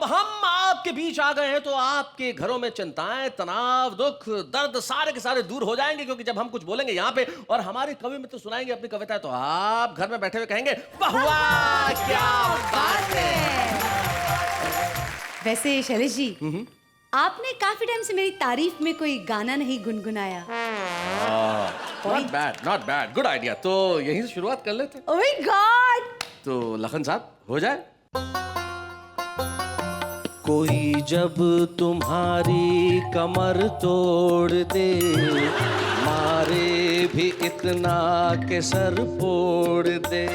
हम आपके बीच आ गए हैं तो आपके घरों में चिंताएं, तनाव, दुख, दर्द सारे के सारे दूर हो जाएंगे, क्योंकि जब हम कुछ बोलेंगे यहाँ पे और हमारे कवि मित्र सुनाएंगे अपनी कविताएं तो आप घर में बैठे हुए कहेंगे वाह वाह क्या बात है। वैसे शैलेश जी, आपने काफी टाइम से मेरी तारीफ में कोई गाना नहीं गुनगुनाया। Not bad, good idea. तो यहीं से शुरुआत कर लेते। Oh my god. तो लखन साहब हो जाए। कोई जब तुम्हारी कमर तोड़ दे, मारे भी इतना के सर फोड़ दे,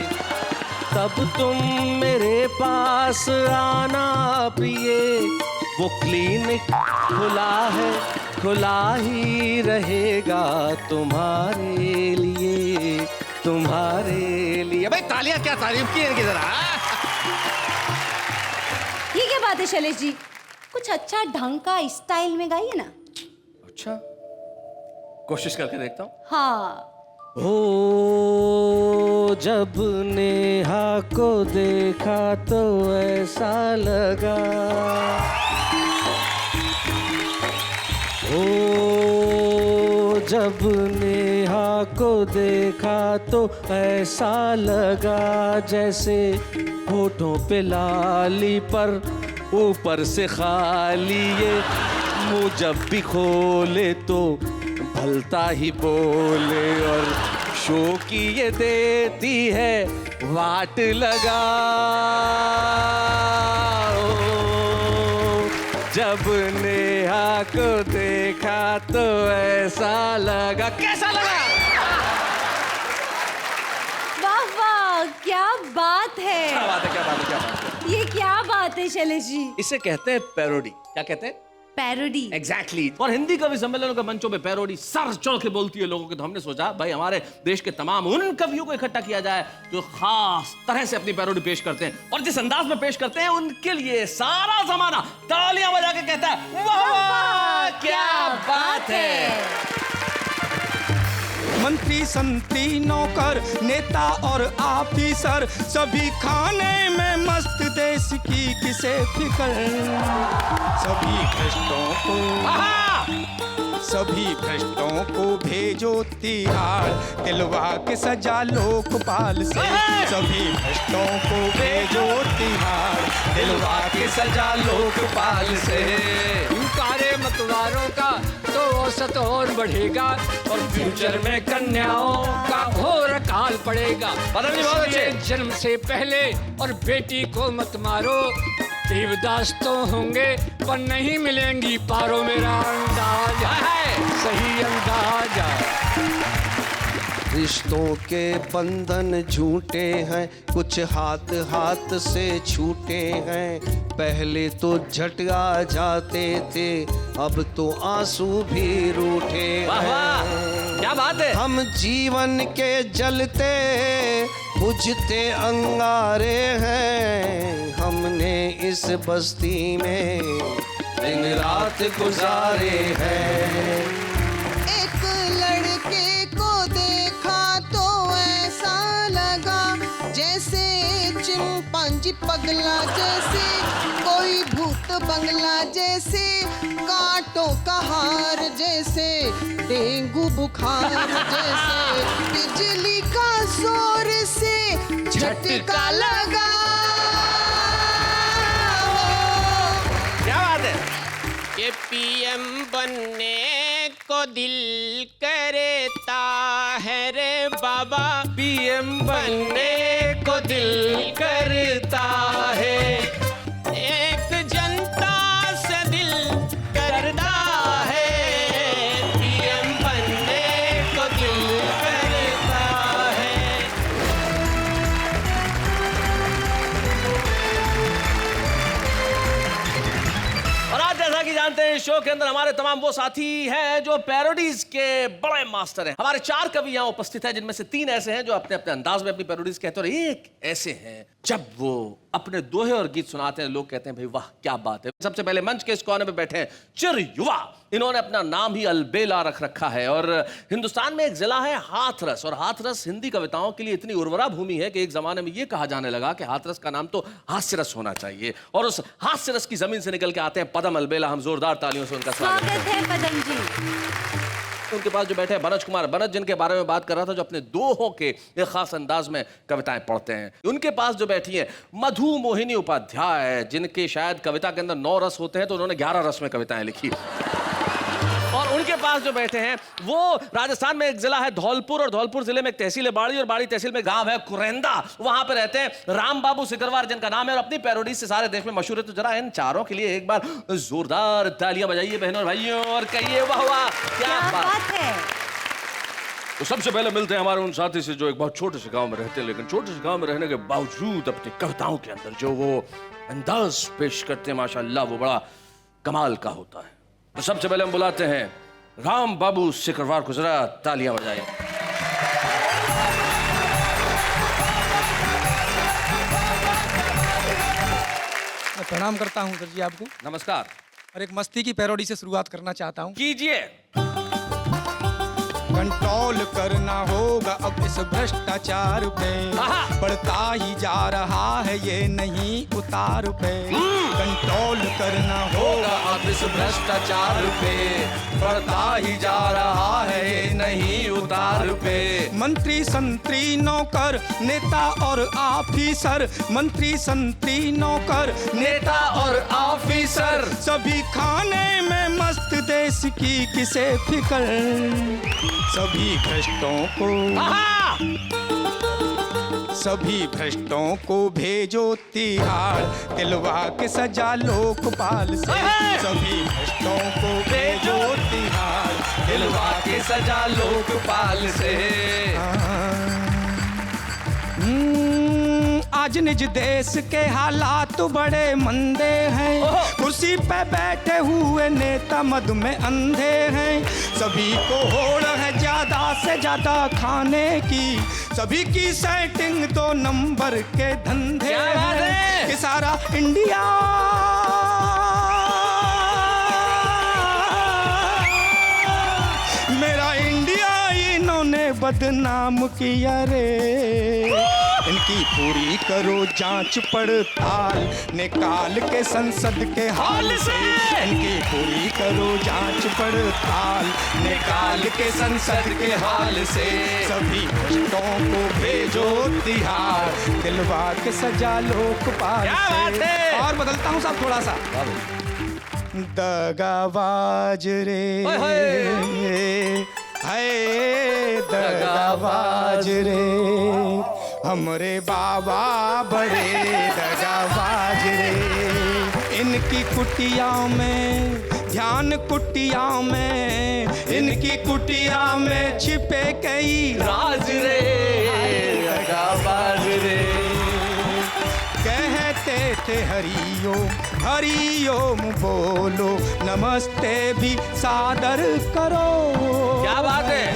तब तुम मेरे पास आना प्रिय, वो क्लिनिक खुला है, खुला ही रहेगा तुम्हारे लिए, तुम्हारे लिए। भाई तालियां क्या तारीफ की इनकी जरा। ये क्या बात है शैलेश जी, कुछ अच्छा ढंग का स्टाइल में गाइए ना। अच्छा, कोशिश करके देखता हूँ। हाँ। ओ जब नेहा को देखा तो ऐसा लगा, ओ जब नेहा को देखा तो ऐसा लगा, जैसे होठों पे लाली पर ऊपर से खाली, ये मुंह जब भी खोले तो भलता ही बोले, और शो की ये देती है वाट लगा। जब नेहा को देखा तो ऐसा लगा। कैसा लगा? वाह वाह क्या बात है। क्या बात है, क्या बात है, क्या बात है। ये क्या बात है शैलेश जी। इसे कहते हैं पैरोडी। क्या कहते हैं? पैरोडी। एग्जैक्टली। और हिंदी कवि सम्मेलनों के मंचों पे पैरोडी सर चढ़ के बोलती है लोगों की, तो हमने सोचा भाई हमारे देश के तमाम उन कवियों को इकट्ठा किया जाए जो खास तरह से अपनी पैरोडी पेश करते हैं, और जिस अंदाज में पेश करते हैं उनके लिए सारा जमाना तालियां बजा के कहता है वाह वाह क्या बात है। मंत्री संतरी नौकर नेता और ऑफिसर सभी खाने में मस्त, देश की किसे फिकर, सभी भ्रष्टों को भेजो तिहाड़, दिलवा के सजा लोकपाल से, सभी भ्रष्टों को भेजो तिहाड़, दिलवा के सजा लोकपाल से। कारे मतवारों का तो औसत और बढ़ेगा, और फ्यूचर में कन्याओं का घोर काल पड़ेगा। जन्म से पहले और बेटी को मत मारो, देवदास तो होंगे पर नहीं मिलेंगी पारो, मेरा अंदाज है सही अंदाजा। रिश्तों के बंधन झूठे हैं, कुछ हाथ हाथ से छूटे हैं, पहले तो झटका जाते थे, अब तो आंसू भी रूठे हैं। क्या बात है। हम जीवन के जलते बुझते अंगारे हैं, हमने इस बस्ती में दिन रात गुजारे हैं। एक लड़के को देखा तो ऐसा लगा, जैसे चिंपांजी पगला, जैसे कोई भूत बंगला, जैसे कांटों का हार, जैसे डेंगू बुखार, जैसे बिजली का जोर से झटका लगा। क्या बात है। ये पीएम बनने को दिल करता है रे बाबा, पीएम बनने को दिल करता है, एक जनता से दिल करता है, पीएम बनने को दिल करता है। और आज जैसा कि जानते हैं शो के अंदर हमारे तमाम वो साथी हैं जो पैरोडीज के बड़े मास्टर हैं। हमारे 4 कवि यहाँ उपस्थित हैं, जिनमें से 3 ऐसे हैं जो अपने अपने अंदाज में अपनी पैरोडीज कहते हैं, और एक ऐसे हैं जब वो अपने दोहे और गीत सुनाते हैं लोग कहते हैं भाई वाह क्या बात है। सबसे पहले मंच के इस कोने में बैठे हैं चिर युवा इन्होंने अपना नाम ही अलबेला रख रखा है। और हिंदुस्तान में एक जिला है हाथरस, और हाथरस हिंदी कविताओं के लिए इतनी उर्वरा भूमि है कि एक जमाने में यह कहा जाने लगा कि हाथरस का नाम तो हास्यरस होना चाहिए। और उस हास्यरस की जमीन से निकल के आते हैं पदम अलबेला। हम जोरदार तालियों से उनका स्वागत स्वागत है पदम जी। उनके पास जो बैठे हैं बनज कुमार, बनज जिनके बारे में बात कर रहा था, जो अपने दोहों के एक खास अंदाज में कविताएं पढ़ते हैं। उनके पास जो बैठी हैं मधु मोहिनी उपाध्याय, जिनके शायद कविता के अंदर 9 रस होते हैं तो उन्होंने 11 रस में कविताएं लिखी। और उनके पास जो बैठे हैं वो राजस्थान में एक जिला है धौलपुर, और धौलपुर जिले में एक तहसील है बाड़ी, और बाड़ी तहसील में गांव है कुरेंदा। वहां पे रहते हैं राम बाबू सिकरवार, जिनका नाम है और अपनी पैरोडी से सारे देश में मशहूर है। तो जरा इन चारों के लिए एक बार जोरदार तालियां बजाइए बहनों और भाइयों, और कहिए वाह वाह, क्या बात है। तो सबसे पहले मिलते हैं हमारे उन साथी से जो एक बहुत छोटे से गांव में रहते हैं, लेकिन छोटे से गांव में रहने के बावजूद अपनी कविताओं के अंदर जो वो अंदाज पेश करते हैं माशाअल्लाह, वो बड़ा कमाल का होता है। तो सबसे पहले हम बुलाते हैं राम बाबू सिकरवार को, जरा तालियां बजाएं। मैं प्रणाम करता हूँ सर जी आपको, नमस्कार। और एक मस्ती की पैरोडी से शुरुआत करना चाहता हूँ। कीजिए। कंट्रोल करना होगा अब इस भ्रष्टाचार पे, बढ़ता ही जा रहा है ये नहीं उतार पे। कंट्रोल करना होगा अब इस भ्रष्टाचार पे, बढ़ता ही जा रहा है ये नहीं उतार पे। मंत्री संतरी नौकर नेता और ऑफिसर, मंत्री संतरी नौकर नेता और ऑफिसर, सभी खाने में मस्त, देश की किसे फिक्र। सभी भ्रष्टों को भेजो तिहाड़, दिलवा के सजा लोकपाल से। सभी भ्रष्टों को भेजो तिहाड़, दिलवा के सजा लोकपाल से। आज निज देश के हालात बड़े मंदे हैं, कुर्सी पे बैठे हुए नेता मद में अंधे हैं। सभी को होड़ है ज्यादा से ज्यादा खाने की, सभी की सेटिंग 2 नंबर के धंधे हैं कि सारा इंडिया मेरा इंडिया इन्होंने बदनाम किया रे। इनकी पूरी करो जांच पड़ताल, निकाल के संसद के हाल से। इनकी पूरी करो जांच पड़ताल, निकाल के संसद के हाल से। सभी भ्रष्टों को भेजो तिहाड़, दिलवा के सजा लोकपाल से। और बदलता हूँ साहब थोड़ा सा, दगाबाज रे है दगाबाज रे, हमरे बाबा बड़े दगाबाज रे। इनकी कुटिया में ध्यान, कुटिया में इनकी कुटिया में छिपे कई राज रे, दगाबाज रे। कहते थे हरिओम हरिओम बोलो, नमस्ते भी सादर करो। क्या बात है।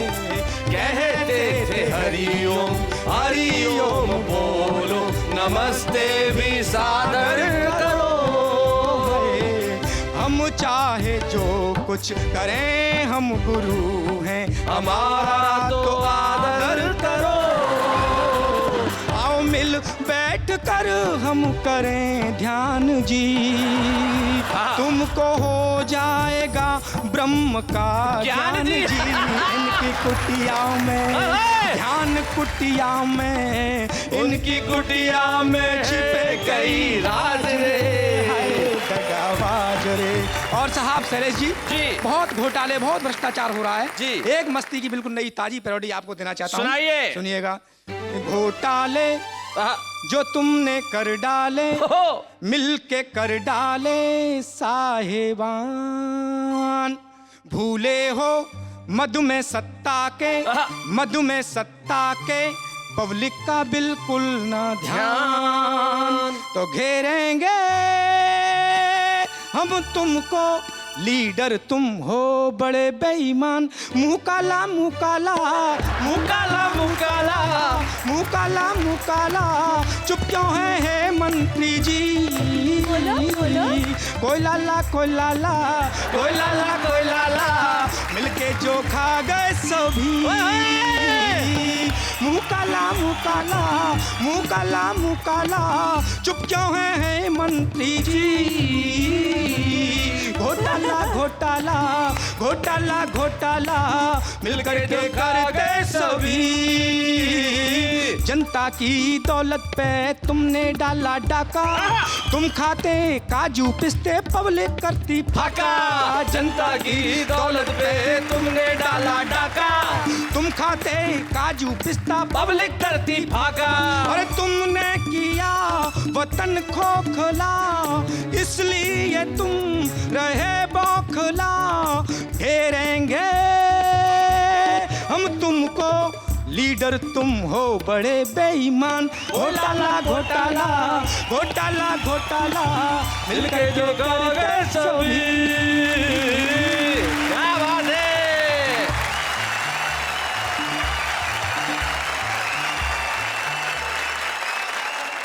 कहते थे हरिओम हरिओम बोलो, नमस्ते भी सादर करो। हम चाहे जो कुछ करें, हम गुरु हैं, हमारा तो आदर करो। आओ मिल बैठ कर हम करें ध्यान जी, तुमको हो जाएगा ब्रह्म का ज्ञान जी। इनकी कुटिया में ध्यान, कुटिया में इनकी कुटिया में छिपे कई राज रे, दगाबाज रे। और साहब शैलेश जी, बहुत घोटाले, बहुत भ्रष्टाचार हो रहा है जी। एक मस्ती की बिल्कुल नई ताजी पैरोडी आपको देना चाहता हूँ, सुनाइए। सुनिएगा। घोटाले जो तुमने कर डाले, मिल के कर डाले साहेबान। भूले हो मधु में सत्ता के, मधु में सत्ता के, पब्लिक का बिल्कुल ना ध्यान। तो घेरेंगे हम तुमको लीडर तुम हो बड़े बेईमान, मुंह काला मुंह काला, मुंह काला मुंह काला, मुंह काला मुंह काला, चुप क्यों है मंत्री जी? बोलो, बोलो। कोई लाला कोई लाला, कोई लाला कोई लाला, मिलके जो खा गए सभी। मुंह काला मुंह काला, मुंह काला मुंह काला, चुप क्यों है मंत्री जी? घोटाला घोटाला घोटाला घोटाला, मिलकर जो कर गए सभी। जनता की दौलत पे तुमने डाला डाका, तुम खाते काजू पिस्ते पब्लिक करती फाका। जनता की दौलत पे तुमने डाला डाका, तुम खाते काजू पिस्ता पब्लिक करती फाका। अरे तुमने किया वतन खोखला, इसलिए तुम रहे बौखला। घेरेंगे हम तुमको, लीडर तुम हो बड़े बेईमान। घोटाला घोटाला घोटाला घोटाला, मिलके जो कर गए सभी। क्या बात है।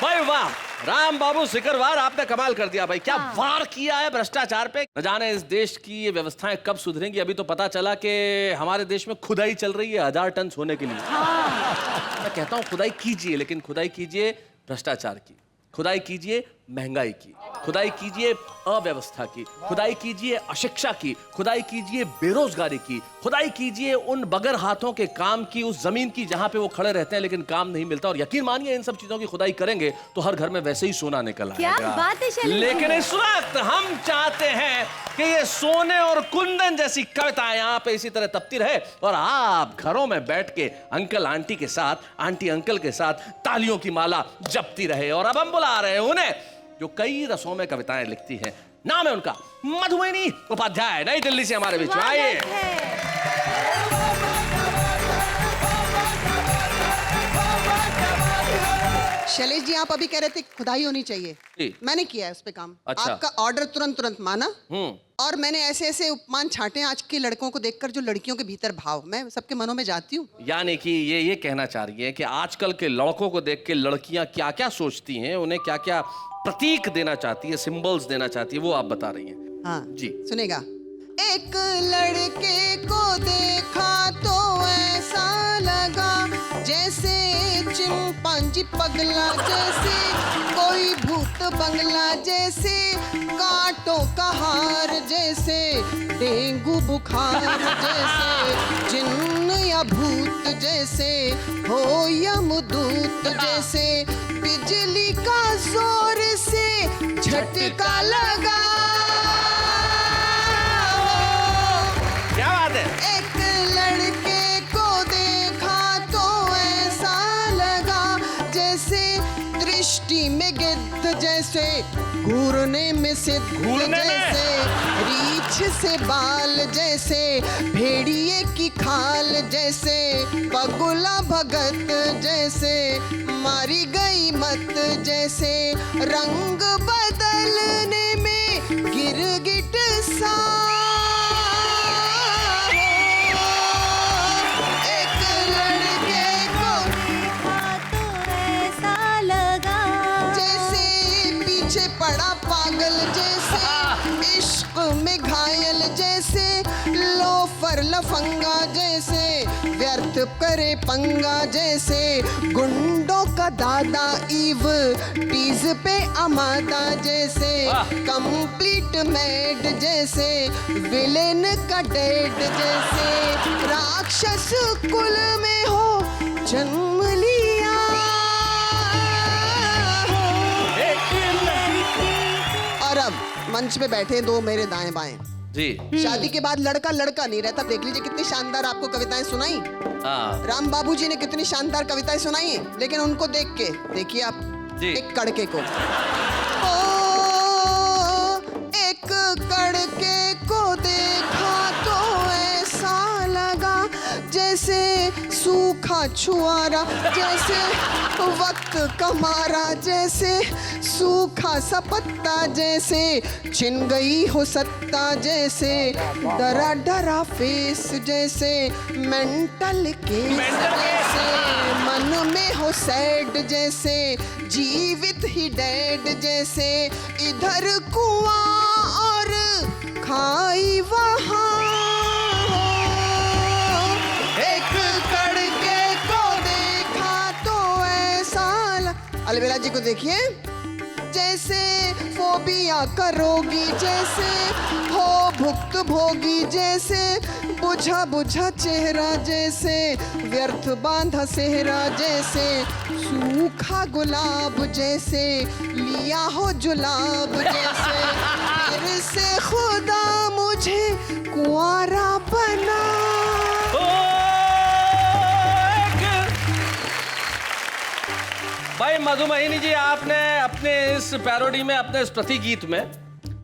भाई वाह, राम बाबू सिकरवार, आपने कमाल कर दिया भाई। क्या वार किया है भ्रष्टाचार पे। न जाने इस देश की ये व्यवस्थाएं कब सुधरेंगी। अभी तो पता चला कि हमारे देश में खुदाई चल रही है 1000 टन सोने के लिए। मैं कहता हूँ खुदाई कीजिए, लेकिन खुदाई कीजिए भ्रष्टाचार की, खुदाई कीजिए महंगाई की, खुदाई कीजिए अव्यवस्था की, खुदाई कीजिए अशिक्षा की, खुदाई कीजिए बेरोजगारी की, खुदाई कीजिए उन बगैर हाथों के काम की, उस जमीन की जहां पे वो खड़े रहते हैं लेकिन काम नहीं मिलता। और यकीन मानिए इन सब चीजों की खुदाई करेंगे तो हर घर में वैसे ही सोना निकल आएगा। क्या बात है शैलेश लेकिन इस वक्त हम चाहते हैं कि ये सोने और कुंदन जैसी कविताएं यहाँ पे इसी तरह तपती रहे और आप घरों में बैठ के अंकल आंटी के साथ, आंटी अंकल के साथ तालियों की माला जपती रहे। और अब हम बुला रहे हैं उन्हें जो कई रसों में कविताएं लिखती हैं। नाम है उनका मधुबनी उपाध्याय, नई दिल्ली से हमारे बीच में आइए। शैलेश जी, आप अभी कह रहे थे खुदाई होनी जी। चाहिए, मैंने किया है उस पे काम। अच्छा। आपका ऑर्डर तुरंत माना, और मैंने ऐसे ऐसे उपमान छाटे आज के लड़कों को देखकर जो लड़कियों के भीतर भाव, मैं सबके मनों में जाती हूँ। यानी कि ये कहना चाह रही है कि आजकल के लड़कों को देख के लड़कियां क्या क्या सोचती हैं, उन्हें क्या क्या प्रतीक देना चाहती है, सिंबल्स देना चाहती है, वो आप बता रही हैं। हाँ जी सुनेगा। एक लड़के को देखा तो ऐसा लगा जैसे चिंपांजी पगला, जैसे कोई भूत बंगला, जैसे कांटों का हार, जैसे डेंगू बुखार, जैसे जिन्न या भूत, जैसे हो यमदूत, जैसे बिजली का जोर से झटका लगा। क्या बात है। एक लड़के को देखा तो ऐसा लगा जैसे दृष्टि में गिद्ध, जैसे घूरने में सिद्ध, जैसे रीछ से बाल, जैसे भेड़िए की खाल, जैसे बगुला भगत, जैसे मारी गई मत, जैसे रंग बदलने में गिरगिट सा। बड़ा पागल, जैसे इश्क में घायल, जैसे लोफर लफंगा, जैसे व्यर्थ करे पंगा, जैसे गुंडों का दादा ईव टीज पे अमादा, जैसे कंप्लीट मेड, जैसे विलेन का डेड, जैसे राक्षस कुल में हो जन्म लिया। और अब मंच पे बैठे दो मेरे दाएं बाएं जी। शादी के बाद लड़का लड़का नहीं रहता। देख लीजिए कितनी शानदार आपको कविताएं सुनाई। राम बाबू जी ने कितनी शानदार कविताएं सुनाई हैं, लेकिन उनको देख के देखिए आप जी। एक कड़के को, एक कड़के को देखा तो ऐसा लगा जैसे सूखा छुआरा, जैसे वक्त कमारा, जैसे सूखा सा पत्ता, जैसे छिन गई हो सत्ता, जैसे डरा डरा फेस, जैसे मेंटल केस, जैसे मन में हो सैड, जैसे जीवित ही डेड, जैसे इधर कुआं और खाई वहाँ, एक कड़के को देखा तो ऐसा अलबेला जी को देखिए, जैसे फोबिया करोगी, जैसे हो भुक्त भोगी, जैसे बुझा बुझा चेहरा, जैसे व्यर्थ बांधा सेहरा, जैसे सूखा गुलाब, जैसे लिया हो जुलाब, जैसे फिर से खुदा मुझे कुंवारा बना। भाई मधुमोहिनी जी, आपने अपने इस पैरोडी में, अपने इस प्रति गीत में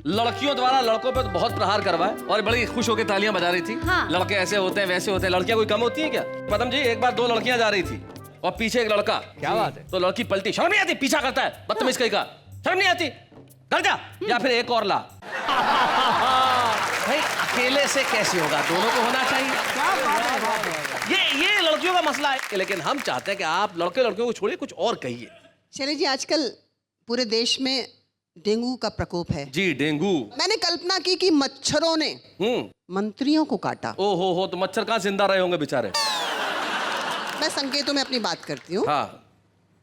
लड़कियों द्वारा लड़कों पर बहुत प्रहार करवाए और बड़ी खुश होकर तालियां बजा रही थी। हाँ। लड़के ऐसे होते हैं, वैसे होते हैं, लड़कियां कोई कम होती हैं क्या? पदम जी, एक बार दो लड़कियां जा रही थी और पीछे एक लड़का। क्या बात है? तो लड़की पलटी, शर्म नहीं आती, पीछा करता है, बदतमीज कहीं का, शर्म नहीं आती, घर जा, या फिर एक और ला। भाई अकेले से कैसे होगा, दोनों को होना चाहिए। ये लड़कियों का मसला है, लेकिन हम चाहते हैं कि आप लड़के लड़कियों को छोड़िए, कुछ और कहिए। शैलेश जी, आजकल पूरे देश में डेंगू का प्रकोप है जी। डेंगू, मैंने कल्पना की कि मच्छरों ने मंत्रियों को काटा। ओ हो, तो मच्छर कहाँ जिंदा रहे होंगे बेचारे। मैं संकेतों में अपनी बात करती हूँ। हाँ।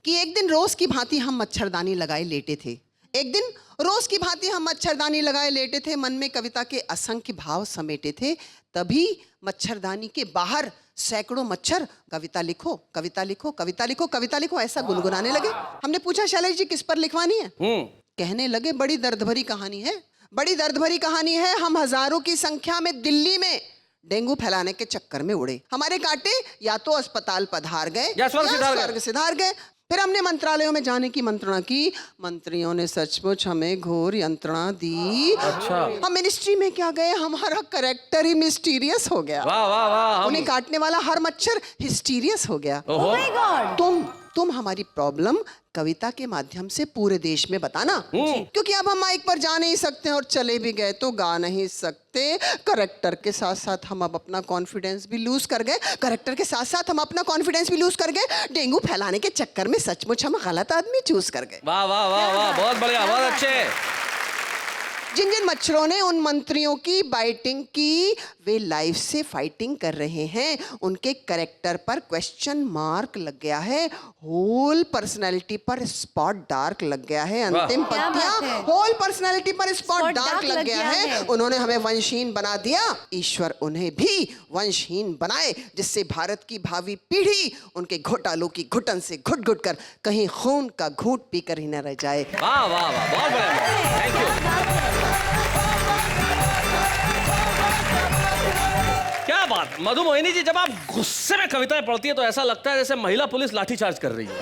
कि एक दिन रोज की भांति हम मच्छरदानी लगाए लेटे थे, एक दिन रोज की भांति हम मच्छरदानी लगाए लेटे थे, मन में कविता के असंख्य भाव समेटे थे, तभी मच्छरदानी के बाहर सैकड़ों मच्छर कविता लिखो, कविता लिखो, कविता लिखो, कविता लिखो ऐसा गुनगुनाने लगे। हमने पूछा शैलेश जी किस पर लिखवानी है? कहने लगे बड़ी दर्द भरी कहानी है, बड़ी दर्द भरी कहानी है। हम हजारों की संख्या में दिल्ली में डेंगू फैलाने के चक्कर में उड़े, हमारे कांटे या तो अस्पताल पधार गए या स्वर्ग सिधार गए। फिर हमने मंत्रालयों में जाने की मंत्रणा की, मंत्रियों ने सचमुच हमें घोर यंत्रणा दी। अच्छा। हम मिनिस्ट्री में क्या गए, हमारा कैरेक्टर ही मिस्टीरियस हो गया। वाह वाह वाह। उन्हें काटने वाला हर मच्छर हिस्टीरियस हो गया। Oh my God! तुम हमारी प्रॉब्लम कविता के माध्यम से पूरे देश में बताना, क्योंकि अब हम माइक पर जा नहीं सकते और चले भी गए तो गा नहीं सकते। करेक्टर के साथ साथ हम अब अपना कॉन्फिडेंस भी लूज कर गए, करेक्टर के साथ साथ हम अपना कॉन्फिडेंस भी लूज कर गए। डेंगू फैलाने के चक्कर में सचमुच हम गलत आदमी चूज कर गए। वाह वाह वाह वाह, बहुत बढ़िया, बहुत अच्छे। जिन जिन मच्छरों ने उन मंत्रियों की बाइटिंग की, वे लाइफ से फाइटिंग कर रहे हैं, उनके कैरेक्टर पर क्वेश्चन मार्क लग गया है, होल पर्सनालिटी पर स्पॉट डार्क लग गया है। अंतिम पंक्तियां, होल पर्सनालिटी पर स्पॉट डार्क लग गया है। उन्होंने हमें वंशहीन बना दिया, ईश्वर उन्हें भी वंशहीन बनाए, जिससे भारत की भावी पीढ़ी उनके घोटालों की घुटन से घुट घुट कर कहीं खून का घूंट पीकर ही न रह जाए। वाह वाह वाह, बहुत बढ़िया, थैंक यू। क्या बात मधुमोहिनी जी, जब आप गुस्से में कविताएं पढ़ती है तो ऐसा लगता है जैसे महिला पुलिस लाठीचार्ज कर रही है।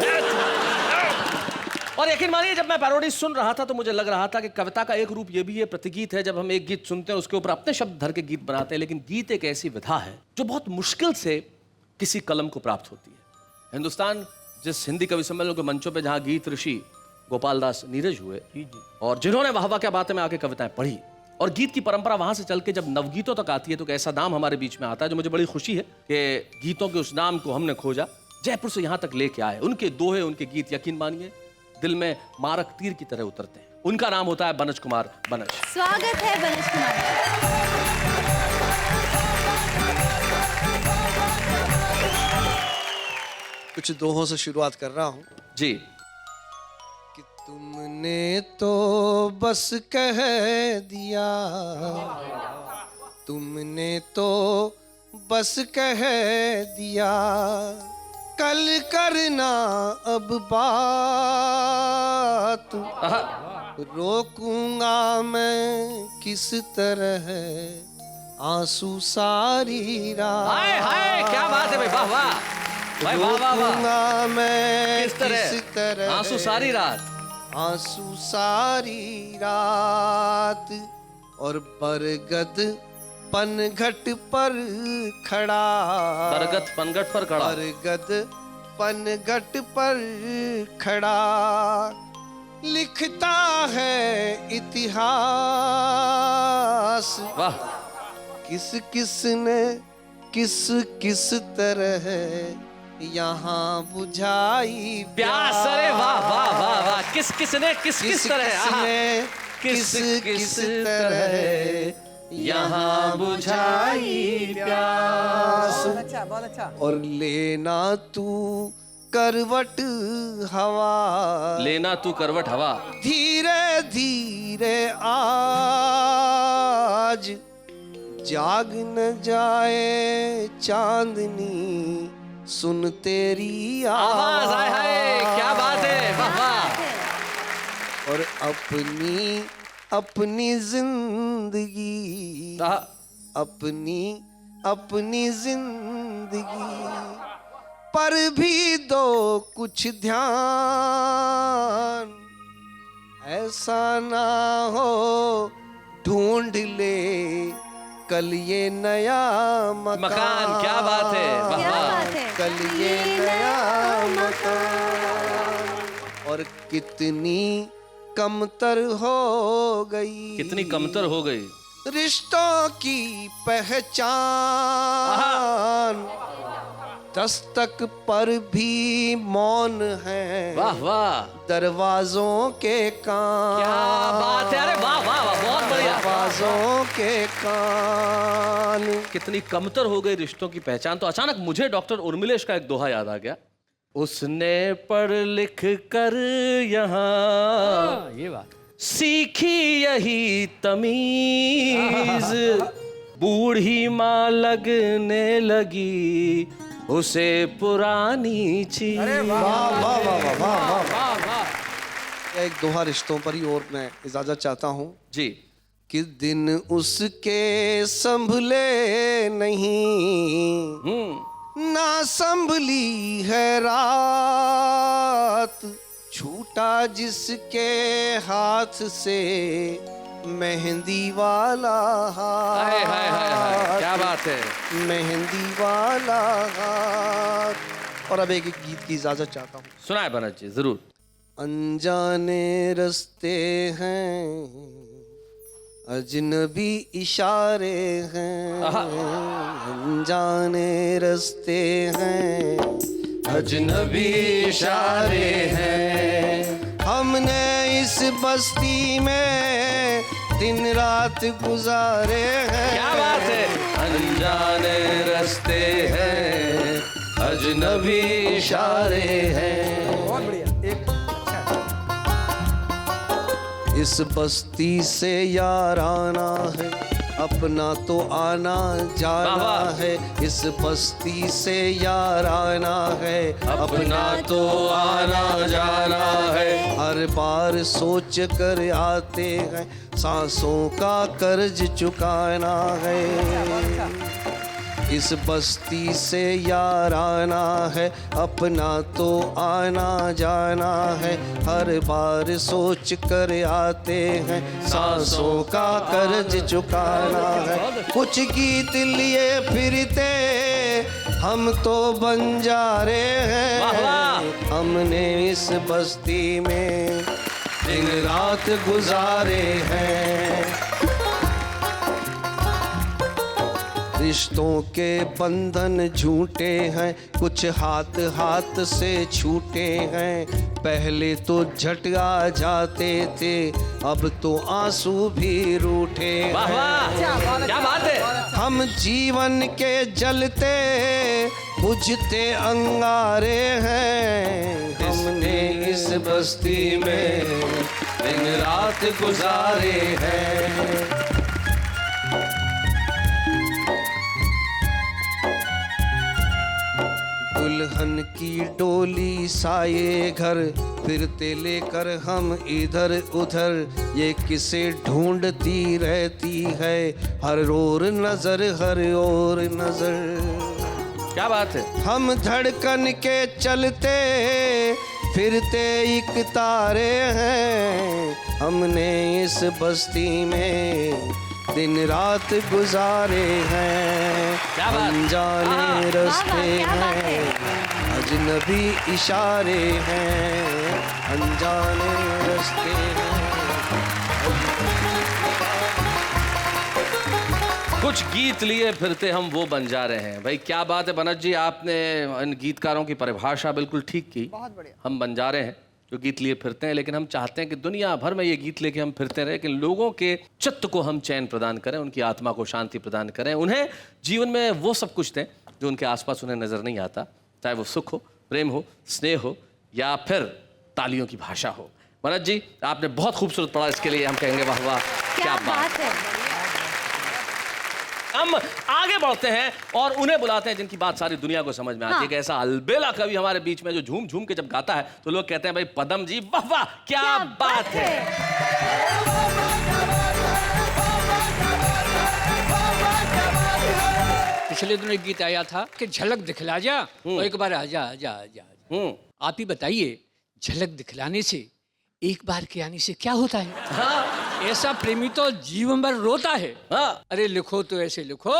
और यकीन मानिए, जब मैं पैरोडी सुन रहा था तो मुझे लग रहा था कि कविता का एक रूप ये भी है, प्रतिगीत है। जब हम एक गीत सुनते हैं उसके ऊपर अपने शब्द धर के गीत बनाते हैं, लेकिन गीत एक ऐसी विधा है जो बहुत मुश्किल से किसी कलम को प्राप्त होती है। हिंदुस्तान जिस हिंदी कवि सम्मेलन के मंचों पर जहां गीत ऋषि गोपाल दास नीरज हुए और जिन्होंने वाह वाह क्या बातें में आके कविताएं पढ़ी, और गीत की परंपरा वहां से चल के जब नवगीतों तक आती है तो ऐसा नाम हमारे बीच में आता है जो मुझे बड़ी खुशी है कि गीतों के उस नाम को हमने खोजा, जयपुर से यहां तक लेके आए। उनके दोहे, उनके गीत यकीन मानिए दिल में मारक तीर की तरह उतरते हैं। उनका नाम होता है बनज कुमार बनज। स्वागत है बनज कुमार। कुछ दोहों से शुरुआत कर रहा हूँ जी। कि तुमने तो बस कह दिया, तुमने तो बस कह दिया, कल करना अब बात, रोकूंगा मैं किस तरह आंसू सारी रात। हाय हाय, क्या बात है भाई, वाह वाह भाई, वाह वाह वाह। मैं किस तरह आंसू सारी रात, आंसू सारी रात, और बरगद पनघट पर खड़ा, बरगद पनघट पर खड़ा, बरगद पनघट पर खड़ा, लिखता है इतिहास। वाह, किस किस ने किस किस तरह यहाँ बुझाई प्यास। अरे वाह वाह वाह वाह, किस किस ने किस किस तरह, आहा। किस किस तरह यहाँ बुझाई प्यास। बहुत अच्छा। और लेना तू करवट हवा, लेना तू करवट हवा, धीरे धीरे आज जाग न जाए चांदनी, सुन तेरी आवाज। हाय हाय, क्या बात है, वाह वाह। और अपनी अपनी जिंदगी, आहा। अपनी अपनी जिंदगी पर भी दो कुछ ध्यान, ऐसा ना हो ढूंढ ले कल ये नया मकान। क्या बात है, वाह क्या वाह। बात है। कल ये नया मकान। और कितनी कमतर हो गई, कितनी कमतर हो गई रिश्तों की पहचान, दस्तक पर भी मौन है, वाह वाह, दरवाजों के कान। क्या बात है, अरे वाह वाह वाह, बहुत बढ़िया। दरवाजों के कान। कितनी कमतर हो गई रिश्तों की पहचान। तो अचानक मुझे डॉक्टर उर्मिलेश का एक दोहा याद आ गया। उसने पढ़ लिख कर यहाँ ये बात सीखी यही तमीज, बूढ़ी माँ लगने लगी उसे पुरानी चीज। वाह वाह वाह वाह वाह वाह। वाह वाह। एक दोहा रिश्तों पर ही, और मैं इजाजत चाहता हूँ जी। कि दिन उसके संभले नहीं, ना संभली है रात, छूटा जिसके हाथ से मेहंदी वाला हाय हाय हाय हाय, हाथ, क्या बात है। मेहंदी वाला हाथ। और अब एक गीत की इजाजत चाहता हूँ। सुनाए बनत जी, जरूर। अनजाने रस्ते हैं, अजनबी इशारे हैं, अनजाने रस्ते हैं, अजनबी इशारे हैं, हमने इस बस्ती में दिन रात गुजारे हैं। क्या बात है। अनजाने रास्ते हैं, अजनबी इशारे हैं। बहुत बढ़िया। एक इस बस्ती से याराना है, अपना तो आना जाना वाह वाह। है। इस बस्ती से याराना है, अपना तो आना जाना है। हर बार सोच कर आते हैं, सांसों का कर्ज चुकाना है। इस बस्ती से याराना है, अपना तो आना जाना है। हर बार सोच कर आते हैं, सांसों का कर्ज चुकाना है। कुछ गीत लिए फिरते हम तो बंजारे वाह वाह। हैं, हमने इस बस्ती में दिन रात गुजारे हैं। रिश्तों के बंधन झूठे हैं, कुछ हाथ हाथ से छूटे हैं। पहले तो झटका जाते थे, अब तो आंसू भी रूठे वाह हैं। वाह, क्या बात है। हम जीवन के जलते बुझते अंगारे हैं, हमने इस बस्ती में दिन रात गुजारे हैं। दुल्हन की डोली साये घर, फिरते लेकर हम इधर उधर। ये किसे ढूंढती रहती है, हर ओर नजर हर ओर नजर। क्या बात है। हम धड़कन के चलते फिरते एक तारे हैं, हमने इस बस्ती में दिन रात गुजारे हैं, क्या बात? अनजाने रास्ते क्या बात है? हैं, अजनबी इशारे हैं, अनजाने रास्ते हैं। कुछ गीत लिए फिरते हम वो बन जा रहे हैं। भाई क्या बात है बनत जी, आपने इन गीतकारों की परिभाषा बिल्कुल ठीक की। बहुत बढ़िया। हम बन जा रहे हैं जो गीत लिए फिरते हैं, लेकिन हम चाहते हैं कि दुनिया भर में ये गीत लेके हम फिरते रहे, कि लोगों के चित्त को हम चैन प्रदान करें, उनकी आत्मा को शांति प्रदान करें, उन्हें जीवन में वो सब कुछ दें जो उनके आसपास उन्हें नजर नहीं आता, चाहे वो सुख हो, प्रेम हो, स्नेह हो या फिर तालियों की भाषा हो। मनोज जी आपने बहुत खूबसूरत पढ़ा, इसके लिए हम कहेंगे वाह वाह, क्या बात है। हम आगे बढ़ते हैं और उन्हें बुलाते हैं जिनकी बात सारी दुनिया को समझ में आती है। कि ऐसा अलबेला कवि हमारे बीच में जो झूम झूम के जब गाता है तो लोग कहते हैं भाई पदम जी वाह वाह क्या बात है। पिछले दिनों एक गीत आया था कि झलक दिखला जा, और एक बार आजा आजा आजा। आप ही बताइए, झलक दिखलाने से, एक बार के आने से क्या होता है? हाँ। ऐसा प्रेमी तो जीवन भर रोता है। हाँ। अरे लिखो तो ऐसे लिखो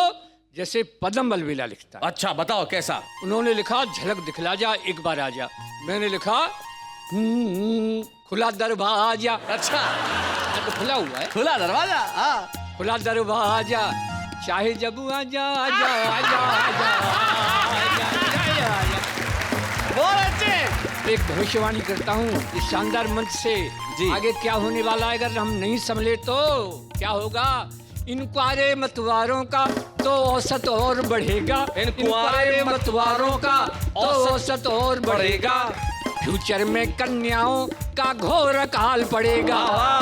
जैसे पदम अलबेला लिखता है। अच्छा बताओ कैसा? उन्होंने लिखा झलक दिखला जा एक बार आजा, मैंने लिखा खुला दरवाजा। अच्छा तो खुला हुआ है, खुला दरवाजा। हाँ। खुला दरवाजा चाहे जब आजा आजा आजा आजा आजा आजा। बहुत अच्छे। एक भविष्यवाणी करता हूँ इस शानदार मंच से, जी। आगे क्या होने वाला है अगर हम नहीं संभले तो क्या होगा। इन कुआरे मतवारों का तो औसत और बढ़ेगा, इन कुआरे मतवारों का तो औसत और बढ़ेगा। फ्यूचर में कन्याओं का घोर अकाल पड़ेगा,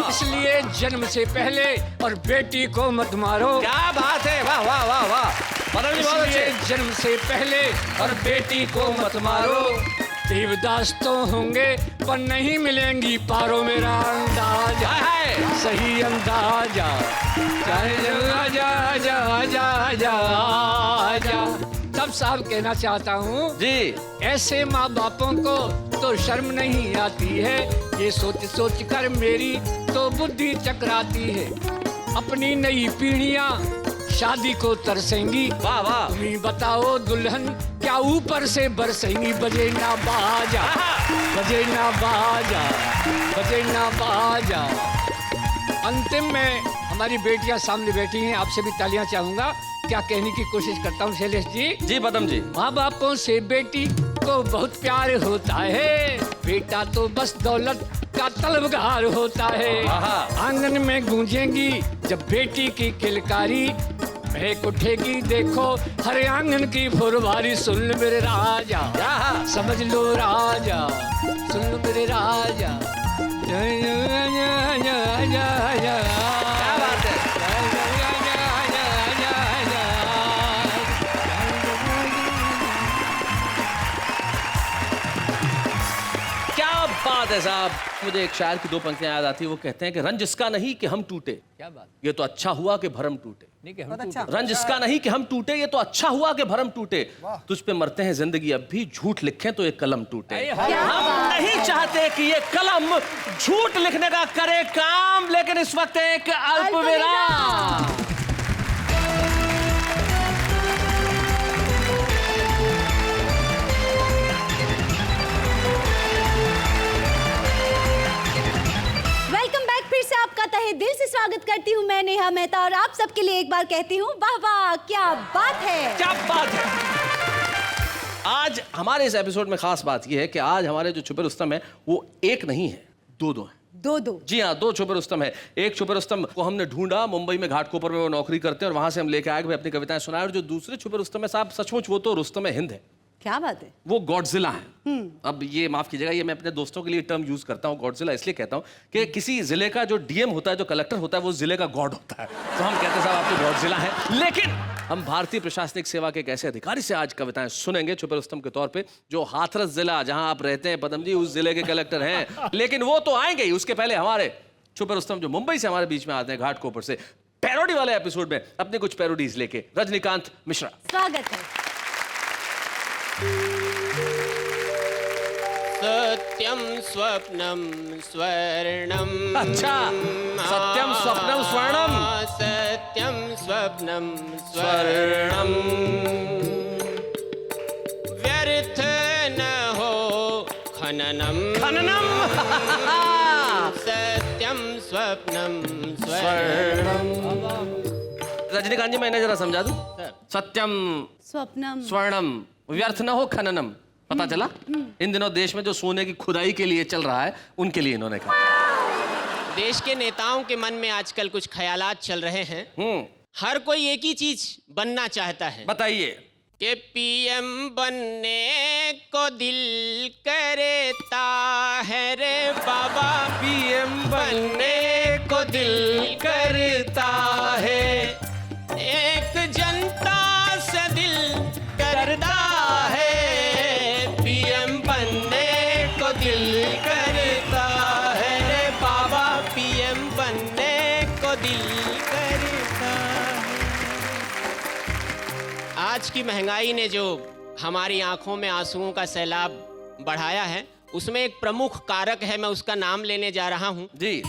इसलिए जन्म से पहले और बेटी को मत मारो। क्या बात है, वाह वाह वाह वाह। पदम जी बहुत इसलिए अच्छे। जन्म से पहले और बेटी को मत मारो। देवदास तो होंगे पर नहीं मिलेंगी पारो, मेरा अंदाजा है सही अंदाजा। आजा आजा आजा आजा आजा। तब साहब कहना चाहता हूँ जी, ऐसे माँ बापों को तो शर्म नहीं आती है, ये सोच सोच कर मेरी तो बुद्धि चकराती है। अपनी नई पीढ़ियाँ शादी को तरसेंगी, वाह वाह। तुम्ही बताओ दुल्हन क्या ऊपर से बरसेंगी। बजे ना बाजा, बजे ना बाजा, बजे ना बाजा। अंतिम में हमारी बेटियां सामने बैठी हैं, आपसे भी तालियां चाहूंगा। क्या कहने की कोशिश करता हूँ शैलेश जी। जी पदम जी। माँ बापों से बेटी को बहुत प्यार होता है, बेटा तो बस दौलत का तलबगार होता है। आंगन में गूंजेंगी जब बेटी की किलकारी, महक उठेगी देखो हर आंगन की फुलवारी। सुन लो मेरे राजा, समझ लो राजा, सुन लो मेरे राजा। क्या बात है। क्या बात है साहब। मुझे एक शायर की दो पंक्तियां याद आती है, वो कहते हैं कि रंज इसका नहीं कि हम टूटे, क्या बात, ये तो अच्छा हुआ कि भरम टूटे। नहीं कि हम अच्छा। रंज इसका नहीं कि हम टूटे, ये तो अच्छा हुआ कि भरम टूटे। तुझ पे मरते हैं जिंदगी अब भी, झूठ लिखें तो ये कलम टूटे। हम नहीं चाहते कि ये कलम झूठ लिखने का करे काम, लेकिन इस वक्त एक अल्पविराम। वेलकम बैक, फिर से आपका तहे दिल से स्वागत करती हूँ मैं नेहा मेहता, और आप सबके लिए एक बार कहती हूँ वाह वाह क्या बात है। क्या बात है। आज हमारे इस एपिसोड में खास बात यह है कि आज हमारे जो छुपे रुस्तम है वो एक नहीं है, दो दो है। दो दो। जी हाँ, दो छुपे रुस्तम है। एक छुपे रुस्तम को हमने ढूंढा, मुंबई में घाटकोपर में वो नौकरी करते हैं, और वहां से हम लेके आए कि अपनी कविताएं सुनाए। और जो दूसरे छुपे रुस्तम है साहब, सचमुच वो तो रुस्तम हिंद है। क्या बात है। वो गॉडजिला है। अब ये माफ कीजिएगा, ये मैं अपने दोस्तों के लिए टर्म यूज करता हूँ गॉडजिला, इसलिए कहता हूँ कि किसी जिले का जो डीएम होता है, जो कलेक्टर होता है, वो जिले का गॉड होता है। तो हम कहते हैं साहब आप तो गॉडजिला है। लेकिन हम भारतीय प्रशासनिक सेवा के एक ऐसे अधिकारी से आज कविताएं सुनेंगे छुपे रुस्तम के तौर पे, जो हाथरस जिला जहां आप रहते हैं पदम जी, उस जिले के कलेक्टर हैं। लेकिन वो तो आएंगे ही, उसके पहले हमारे छुपे रुस्तम जो मुंबई से हमारे बीच में आते हैं घाटकोपर से, पैरोडी वाले एपिसोड में अपने कुछ पैरोडीज लेके, रजनीकांत मिश्रा। स्वागत है। सत्यम स्वप्नम स्वर्णम। अच्छा, सत्यम स्वप्नम स्वर्णम। सत्यम सत्यम स्वप्नम स्वर्णम व्यर्थ न हो खननम खननम सत्यम स्वप्नम स्वर्णम। रजनीकांत जी, मैंने जरा समझा दूं। सत्यम स्वप्नम स्वर्णम व्यर्थ न हो खननम। पता चला? इन दिनों देश में जो सोने की खुदाई के लिए चल रहा है, उनके लिए इन्होंने कहा। देश के नेताओं के मन में आजकल कुछ ख्यालात चल रहे हैं। हर कोई एक ही चीज बनना चाहता है। बताइए। कि पीएम बनने को दिल करता है रे बाबा, पीएम बनने को दिल करता है, एक जनता से दिल करता है, पीएम बनने को दिल करता है रे बाबा, पीएम बनने को दिल करता है। आज की महंगाई ने जो हमारी आंखों में आंसुओं का सैलाब बढ़ाया है, उसमें एक प्रमुख कारक है, मैं उसका नाम लेने जा रहा हूं जी।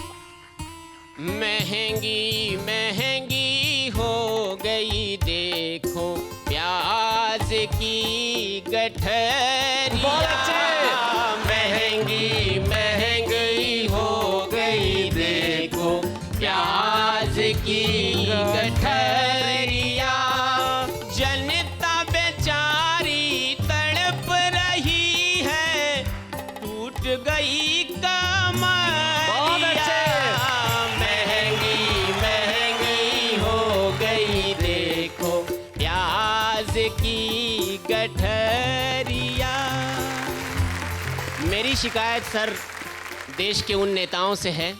महंगी महंगी हो गई देखो प्याज की गठरिया, महंगी महंगी हो गई देखो प्याज की गठरिया, जनता बेचारी तड़प रही है, टूट गई कमरिया, महंगी महंगी हो गई देखो प्याज की गठरिया। मेरी शिकायत सर देश के उन नेताओं से है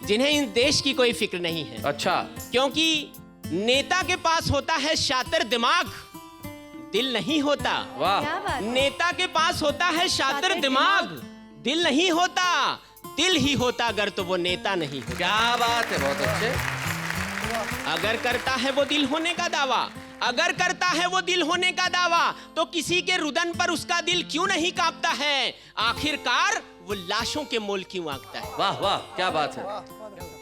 जिन्हें इन देश की कोई फिक्र नहीं है। अच्छा। क्योंकि नेता के पास होता है शातिर दिमाग, दिल नहीं होता। वाह। क्या बात है? नेता के पास होता है शातिर दिमाग, दिल नहीं होता। दिल ही होता अगर तो वो नेता नहीं होता। क्या बात है, बहुत अच्छे। अगर करता है वो दिल होने का दावा, अगर करता है वो दिल होने का दावा, तो किसी के रुदन पर उसका दिल क्यों नहीं कांपता है? आखिरकार वो लाशों के मोल क्यों आंकता है? वाह वाह, क्या बात है।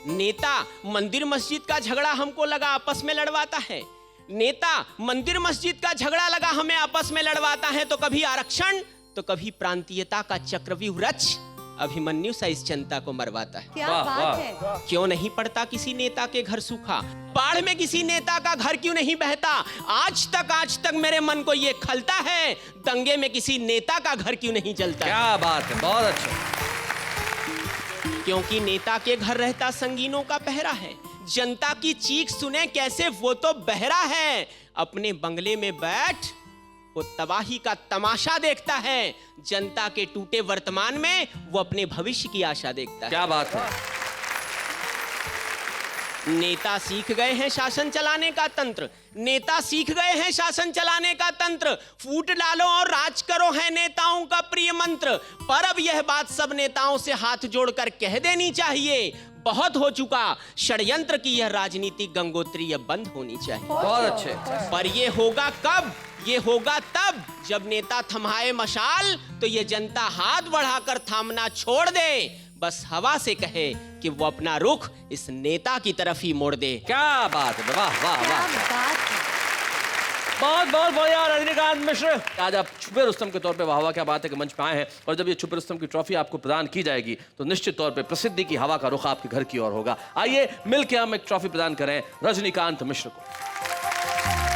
नेता मंदिर मस्जिद का झगड़ा हमको लगा आपस में लड़वाता है, नेता मंदिर मस्जिद का झगड़ा लगा हमें आपस में लड़वाता है, तो कभी आरक्षण तो कभी प्रांतीयता का चक्रव्यूह रच अभिमन्यु सा इस जनता को मरवाता है। क्या वाह, बात वाह। है। क्यों नहीं पड़ता किसी नेता के घर सूखा? बाढ़ में किसी नेता का घर क्यों नहीं बहता? आज तक मेरे मन को ये खलता है, दंगे में किसी नेता का घर क्यों नहीं जलता? क्या बात है, बहुत अच्छा। क्योंकि नेता के घर रहता संगीनों का पहरा है, जनता की चीख सुने कैसे वो तो बहरा है, अपने बंगले में बैठ वो तबाही का तमाशा देखता है, जनता के टूटे वर्तमान में वो अपने भविष्य की आशा देखता है। क्या बात है। नेता सीख गए हैं शासन चलाने का तंत्र, नेता सीख गए हैं शासन चलाने का तंत्र, फूट डालो और राज करो है नेताओं का प्रिय मंत्र। पर अब यह बात सब नेताओं से हाथ जोड़कर कह देनी चाहिए, बहुत हो चुका षड्यंत्र की यह राजनीति गंगोत्री अब बंद होनी चाहिए। बहुत अच्छे। पर ये होगा कब? ये होगा तब जब नेता थमाए मशाल तो ये जनता हाथ बढ़ाकर थामना छोड़ दे, बस हवा से कहे कि वो अपना रुख इस नेता की तरफ ही मोड़ दे। क्या बात है, वाह वाह क्या वाह। बात है। बहुत बहुत बढ़िया रजनीकांत मिश्र। आज आप छुपे रुस्तम के तौर पे वाह वाह क्या बात है कि मंच पे आए हैं, और जब ये छुपे रुस्तम की ट्रॉफी आपको प्रदान की जाएगी तो निश्चित तौर पे प्रसिद्धि की हवा का रुख आपके घर की ओर होगा। आइए मिलकर हम एक ट्रॉफी प्रदान करें रजनीकांत मिश्र को।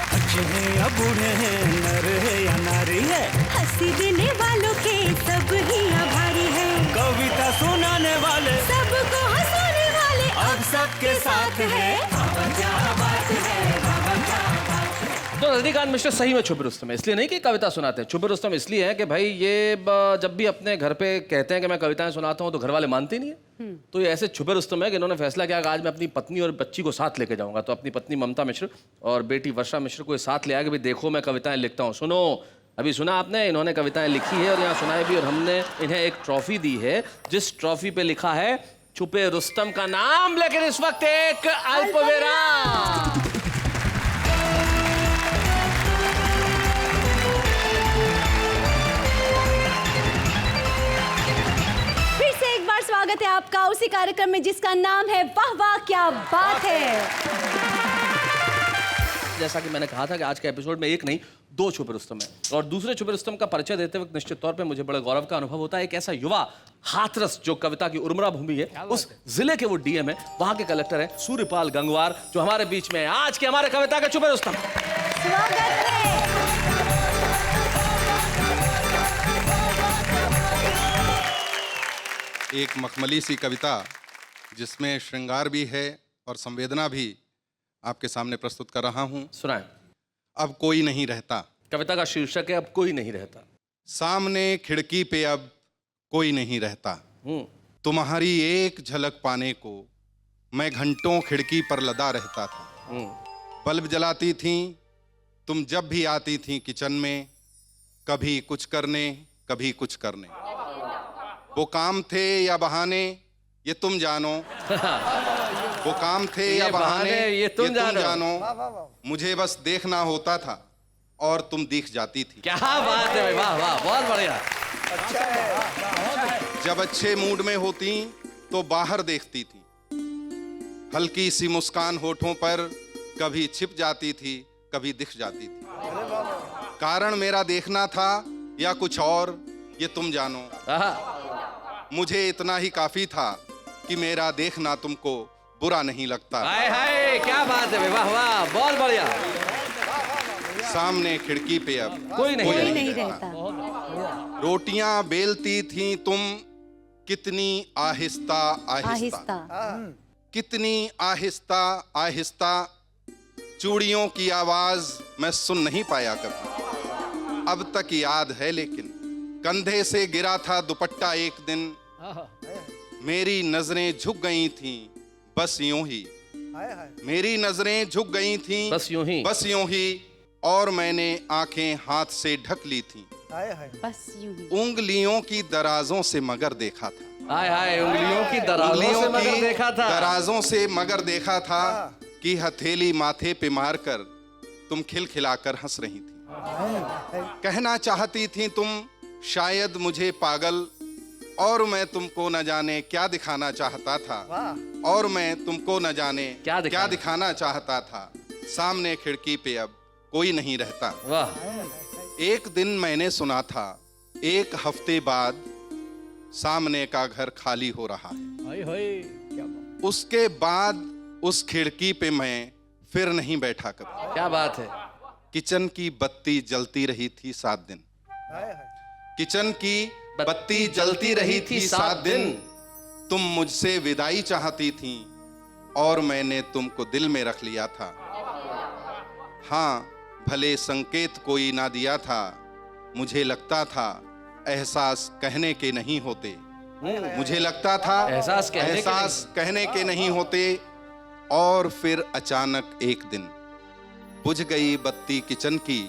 बच्चे हैं या बूढ़े हैं, नर है या नारी है, हंसी देने वालों के सब ही आभारी है, कविता सुनाने वाले सबको हंसाने वाले अब सबके साथ है। तो रजनीकांत मिश्र सही में छुपे रुस्तम है, इसलिए नहीं कि कविता सुनाते हैं। छुपे रुस्तम इसलिए है कि भाई ये जब भी अपने घर पे कहते हैं कि मैं कविताएं सुनाता हूं तो घर वाले मानते नहीं है। तो ये ऐसे छुपे रुस्तम है कि इन्होंने फैसला किया कि आज मैं अपनी पत्नी और बच्ची को साथ लेके जाऊंगा। तो अपनी पत्नी ममता मिश्र और बेटी वर्षा मिश्र को साथ ले आया कि भाई देखो मैं कविताएं लिखता हूँ, सुनो। अभी सुना आपने, इन्होंने कविताएं लिखी है और यहाँ सुनाई भी, और हमने इन्हें एक ट्रॉफी दी है जिस ट्रॉफी पे लिखा है छुपे रुस्तम का नाम, लेकिन इस वक्त एक अल्पविराम। स्वागत है आपका उसी कार्यक्रम में जिसका नाम है वाह वाह क्या बात है। दोस्त, जैसा कि मैंने कहा था कि आज के एपिसोड में एक नहीं 2 छुपे रुस्तम है, और दूसरे छुपे रुस्तम का परिचय देते वक्त निश्चित तौर पे मुझे बड़े गौरव का अनुभव होता है। एक ऐसा युवा हाथरस जो कविता की उर्मरा भूमि है, उस जिले के वो डीएम है, वहां के कलेक्टर है सूर्यपाल गंगवार, जो हमारे बीच में है आज के हमारे कविता के छुपे रुस्तम। स्वागत है। एक मखमली सी कविता जिसमें श्रृंगार भी है और संवेदना भी आपके सामने प्रस्तुत कर रहा हूं। सुनाएं। अब कोई नहीं रहता। कविता का शीर्षक है अब कोई नहीं रहता। सामने खिड़की पे अब कोई नहीं रहता। तुम्हारी एक झलक पाने को मैं घंटों खिड़की पर लदा रहता था। बल्ब जलाती थीं तुम जब भी आती थीं किचन में, कभी कुछ करने कभी कुछ करने। वो काम थे या बहाने ये तुम जानो। वो काम थे या बहाने ये तुम जानो। मुझे बस देखना होता था और तुम दिख जाती थी। क्या बात है भाई, वाह वाह, बहुत बढ़िया। जब अच्छे मूड में होती तो बाहर देखती थी, हल्की सी मुस्कान होठों पर कभी छिप जाती थी कभी दिख जाती थी। कारण मेरा देखना था या कुछ और ये तुम जानो। मुझे इतना ही काफी था कि मेरा देखना तुमको बुरा नहीं लगता। हाय हाय, क्या बात है, वाह वाह, बहुत बढ़िया। सामने खिड़की पे अब कोई नहीं रहता। रोटियां बेलती थी तुम कितनी आहिस्ता आहिस्ता, कितनी आहिस्ता आहिस्ता। चूड़ियों की आवाज मैं सुन नहीं पाया कभी, अब तक याद है लेकिन कंधे से गिरा था दुपट्टा एक दिन। मेरी नजरें झुक गई थीं बस यूं ही। मेरी नजरें झुक गई थीं बस यूं ही, और मैंने आंखें हाथ से ढक ली थीं। बस यूं ही। उंगलियों की दराजों से मगर देखा था। हाय हाय, उंगलियों की दराजों से मगर देखा था कि हथेली माथे पे मारकर तुम खिलखिलाकर हंस रही थी। कहना चाहती थी तुम शायद मुझे पागल, और मैं तुमको न जाने क्या दिखाना चाहता था। और मैं तुमको न जाने क्या दिखाना चाहता था। सामने खिड़की पे अब कोई नहीं रहता। वाह। एक दिन मैंने सुना था 1 हफ्ते बाद सामने का घर खाली हो रहा है। उसके बाद उस खिड़की पे मैं फिर नहीं बैठा कभी। क्या बात है। किचन की बत्ती जलती रही थी 7 दिन। किचन की बत्ती जलती रही थी 7 दिन। तुम मुझसे विदाई चाहती थी और मैंने तुमको दिल में रख लिया था। हाँ, भले संकेत कोई ना दिया था, मुझे लगता था एहसास कहने के नहीं होते। मुझे लगता था एहसास कहने के नहीं होते। और फिर अचानक एक दिन बुझ गई बत्ती किचन की।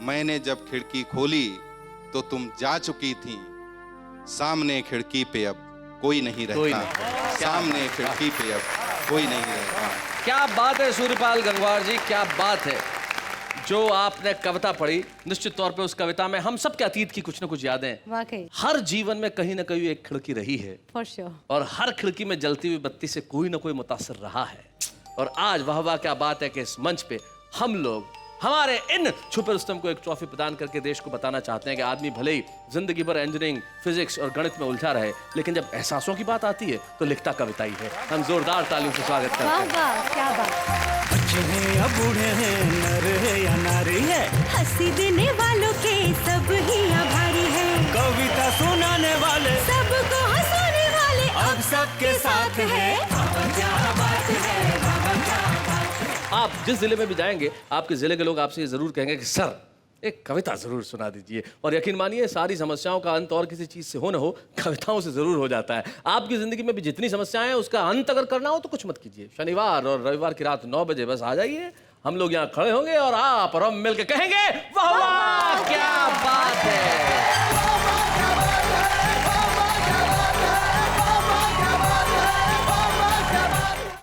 मैंने जब खिड़की खोली तो तुम जा चुकी थी। सामने खिड़की पे अब कोई नहीं रहता। सामने खिड़की पे अब कोई नहीं रहता। क्या बात है सूर्यपाल गंगवार जी, क्या बात है। जो आपने कविता पढ़ी, निश्चित तौर पे उस कविता में हम सब के अतीत की कुछ न कुछ यादें, वाकई हर जीवन में कहीं ना कहीं एक खिड़की रही है। For sure. और हर खिड़की में जलती हुई बत्ती से कोई ना कोई मुतासिर रहा है। और आज वाह वाह क्या बात है कि इस मंच पे हम लोग हमारे इन छुपे रुस्तम को एक ट्रॉफी प्रदान करके देश को बताना चाहते हैं कि आदमी भले ही जिंदगी भर इंजीनियरिंग, फिजिक्स और गणित में उलझा रहे, लेकिन जब एहसासों की बात आती है तो लिखता कविता ही है। हम जोरदार तालियों से स्वागत करते हैं। वाह वाह, क्या बात। बच्चे हैं या बूढ़े हैं, नर है या नारी है, हंसी देने वालों के सब ही आभारी है। कविता सुनाने वाले सबको हंसाने वाले अब सबके साथ है। आप जिस जिले में भी जाएंगे, आपके जिले के लोग आपसे जरूर कहेंगे कि सर एक कविता जरूर सुना दीजिए। और यकीन मानिए सारी समस्याओं का अंत और किसी चीज से हो न हो, कविताओं से जरूर हो जाता है। आपकी जिंदगी में भी जितनी समस्याएं हैं उसका अंत अगर करना हो तो कुछ मत कीजिए, शनिवार और रविवार की रात 9 बजे बस आ जाइए। हम लोग यहाँ खड़े होंगे और आप और हम मिलकर कहेंगे वाह वाह क्या बात।